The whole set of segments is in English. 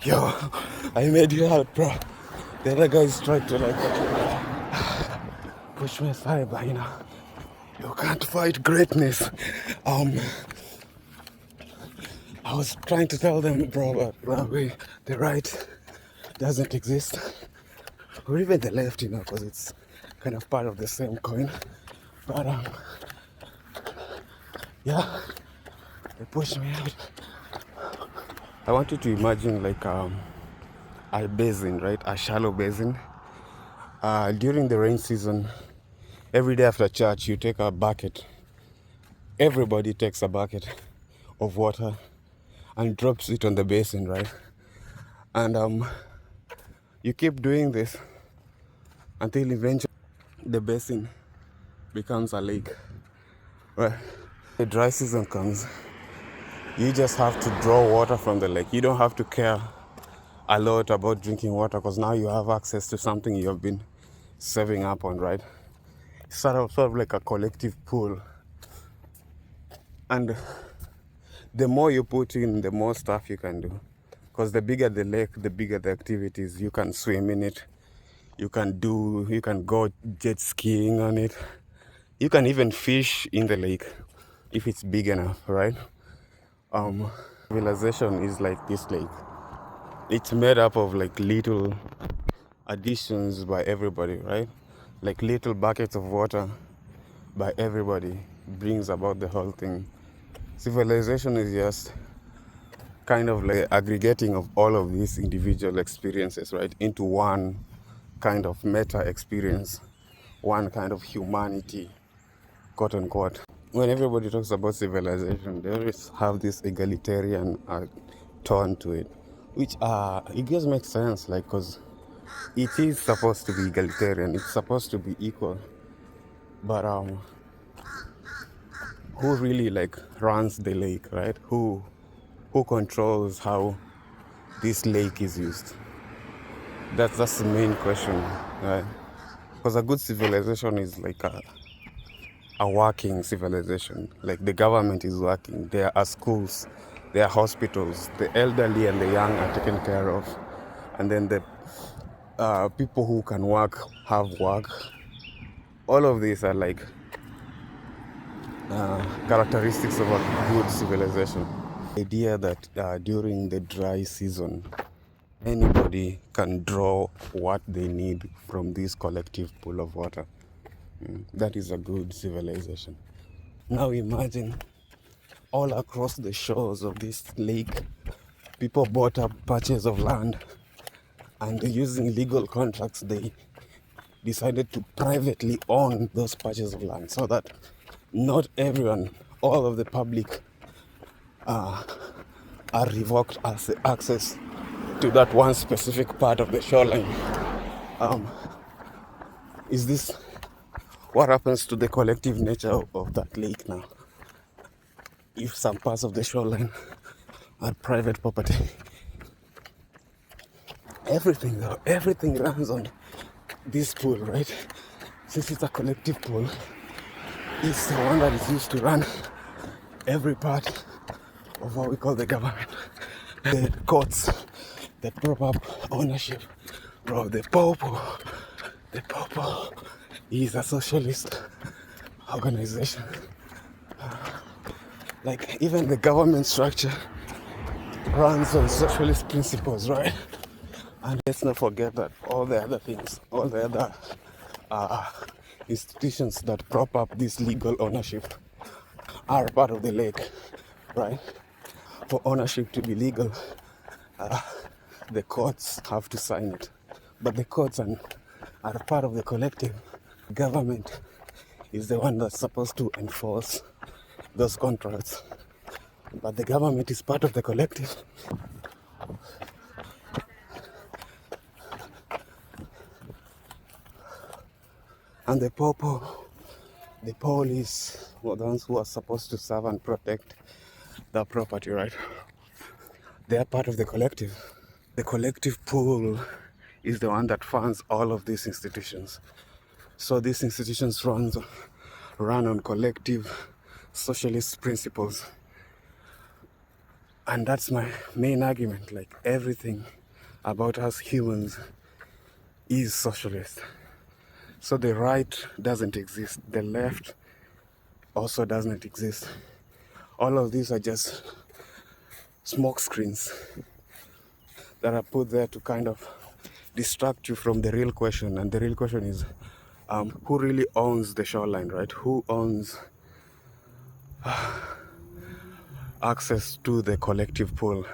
Yo, I made you out, bro. The other guys tried to push me aside, but you can't fight greatness. Um, I was trying to tell them, bro, but the right doesn't exist, or even the left, because it's kind of part of the same coin. But yeah, they pushed me out. I want you to imagine like a basin, right? A shallow basin. During the rain season, every day after church, you take a bucket. Everybody takes a bucket of water and drops it on the basin, right? And you keep doing this until eventually the basin becomes a lake, right? The dry season comes, you just have to draw water from the lake. You don't have to care a lot about drinking water because now you have access to something you have been saving up on, right? Sort of like a collective pool. And the more you put in, the more stuff you can do. Because the bigger the lake, the bigger the activities. You can swim in it. You can go jet skiing on it. You can even fish in the lake if it's big enough, right? Civilization is like this lake. It's made up of like little additions by everybody, right? Like little buckets of water by everybody brings about the whole thing. Civilization is just kind of like aggregating of all of these individual experiences, right, into one kind of meta experience, one kind of humanity, quote unquote. When everybody talks about civilization, they always have this egalitarian tone to it, which it just makes sense, like, because it is supposed to be egalitarian, it's supposed to be equal, but who really like runs the lake, right? Who controls how this lake is used? That's the main question, right? Because a good civilization is like a working civilization. Like the government is working. There are schools, there are hospitals. The elderly and the young are taken care of, and then the people who can work have work. All of these are like characteristics of a good civilization. The idea that during the dry season, anybody can draw what they need from this collective pool of water. That is a good civilization. Now imagine all across the shores of this lake, people bought up patches of land and using legal contracts, they decided to privately own those patches of land so that not everyone, all of the public are revoked access to that one specific part of the shoreline. Is this what happens to the collective nature of that lake now? If some parts of the shoreline are private property, everything runs on this pool, right? Since it's a collective pool, it's the one that is used to run every part of what we call the government. The courts that prop up ownership. Bro, the Popo is a socialist organization. Like even the government structure runs on socialist principles, right? And let's not forget that all the other things, all the other institutions that prop up this legal ownership are part of the lake, right? For ownership to be legal, the courts have to sign it. But the courts are part of the collective. Government is the one that's supposed to enforce those contracts. But the government is part of the collective. And the police were the ones who are supposed to serve and protect the property, right? They are part of the collective. The collective pool is the one that funds all of these institutions. So these institutions run on collective socialist principles. And that's my main argument. Like, everything about us humans is socialist. So the right doesn't exist. The left also doesn't exist. All of these are just smoke screens that are put there to kind of distract you from the real question. And the real question is, who really owns the shoreline, right? Who owns access to the collective pool?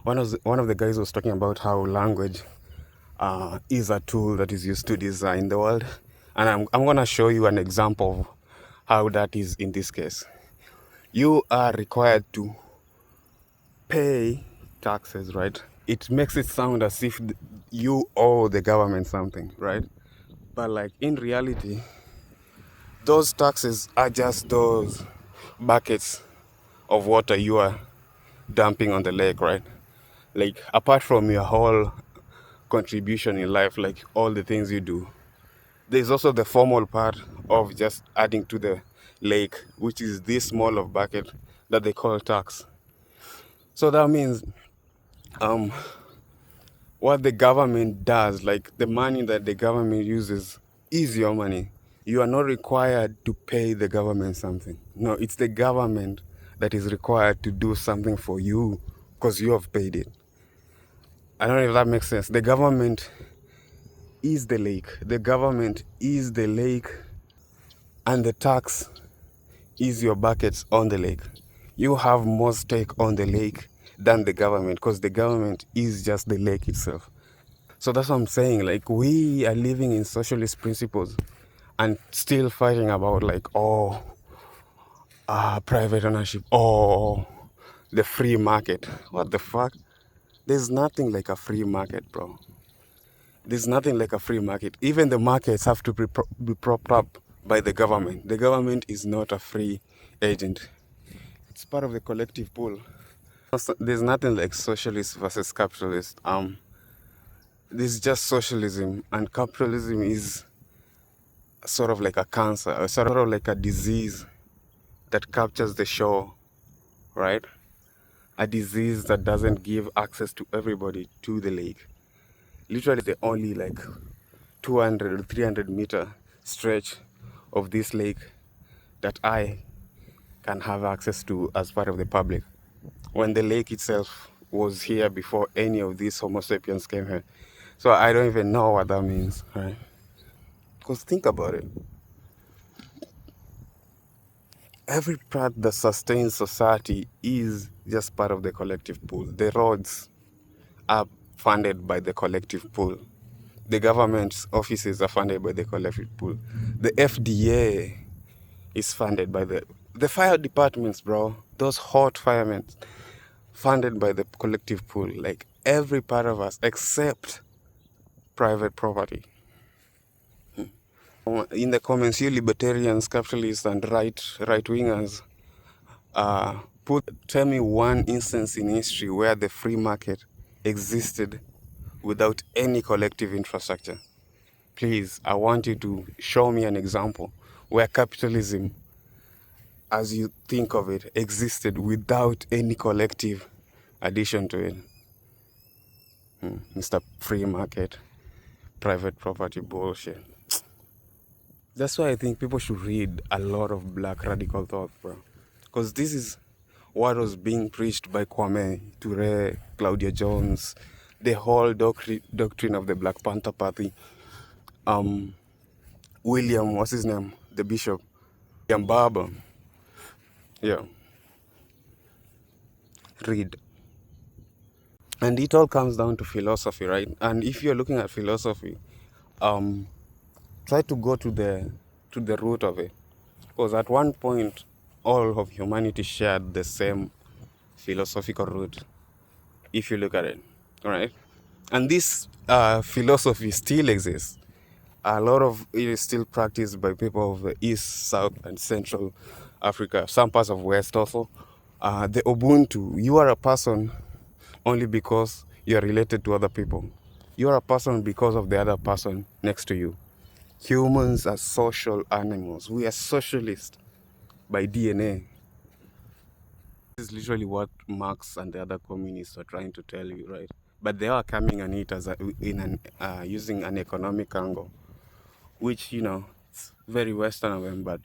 One of the guys was talking about how language is a tool that is used to design the world. And I'm going to show you an example of how that is in this case. You are required to pay taxes, right? It makes it sound as if you owe the government something, right? But like in reality, those taxes are just those buckets of water you are dumping on the lake, right? Like, apart from your whole contribution in life, like all the things you do, there's also the formal part of just adding to the lake, which is this small of bucket that they call tax. So that means what the government does, like the money that the government uses, is your money. You are not required to pay the government something. No, it's the government that is required to do something for you because you have paid it. I don't know if that makes sense. The government is the lake. The government is the lake, and the tax is your buckets on the lake. You have more stake on the lake than the government because the government is just the lake itself. So that's what I'm saying. Like, we are living in socialist principles and still fighting about like, private ownership, the free market. What the fuck? There's nothing like a free market, bro. There's nothing like a free market. Even the markets have to be propped up by the government. The government is not a free agent. It's part of the collective pool. There's nothing like socialist versus capitalist. This is just socialism, and capitalism is sort of like a cancer, or sort of like a disease that captures the shore, right? A disease that doesn't give access to everybody to the lake. Literally, the only like 200 or 300-meter stretch of this lake that I can have access to as part of the public, when the lake itself was here before any of these Homo sapiens came here. So I don't even know what that means, right? Because think about it. Every part that sustains society is just part of the collective pool. The roads are funded by the collective pool. The government's offices are funded by the collective pool. The FDA is funded by the fire departments, bro. Those hot firemen, funded by the collective pool. Like, every part of us except private property. In the comments, you libertarians, capitalists, and right-wingers, tell me one instance in history where the free market existed without any collective infrastructure. Please, I want you to show me an example where capitalism, as you think of it, existed without any collective addition to it. Mr. Free Market, private property bullshit. That's why I think people should read a lot of black radical thought, bro. Because this is what was being preached by Kwame Ture, Claudia Jones, the whole doctrine of the Black Panther Party. William, what's his name? The bishop. William Barber. Yeah. Read. And it all comes down to philosophy, right? And if you're looking at philosophy, try to go to the root of it. Because at one point, all of humanity shared the same philosophical root, if you look at it, all right? And this philosophy still exists. A lot of it is still practiced by people of the East, South, and Central Africa, some parts of West also. The Ubuntu, you are a person only because you are related to other people. You are a person because of the other person next to you. Humans are social animals. We are socialist by DNA. This is literally what Marx and the other communists are trying to tell you, right? But they are coming on it as using an economic angle, which it's very Western of them, but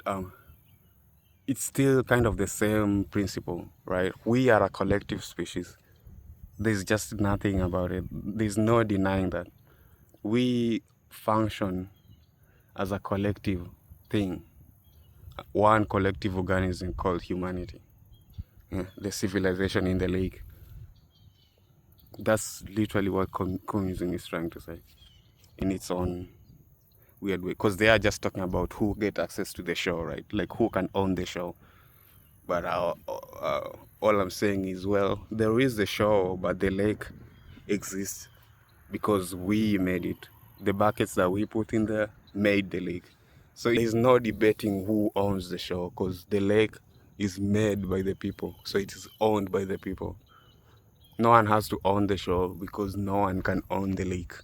it's still kind of the same principle, right? We are a collective species. There's just nothing about it. There's no denying that we function as a collective thing, one collective organism called humanity. Yeah, the civilization in the lake. That's literally what communism is trying to say in its own weird way. Because they are just talking about who get access to the show, right? Like who can own the show. But all I'm saying is, well, there is the show, but the lake exists because we made it. The buckets that we put in there made the lake. So there's no debating who owns the show because the lake is made by the people. So it is owned by the people. No one has to own the show because no one can own the lake.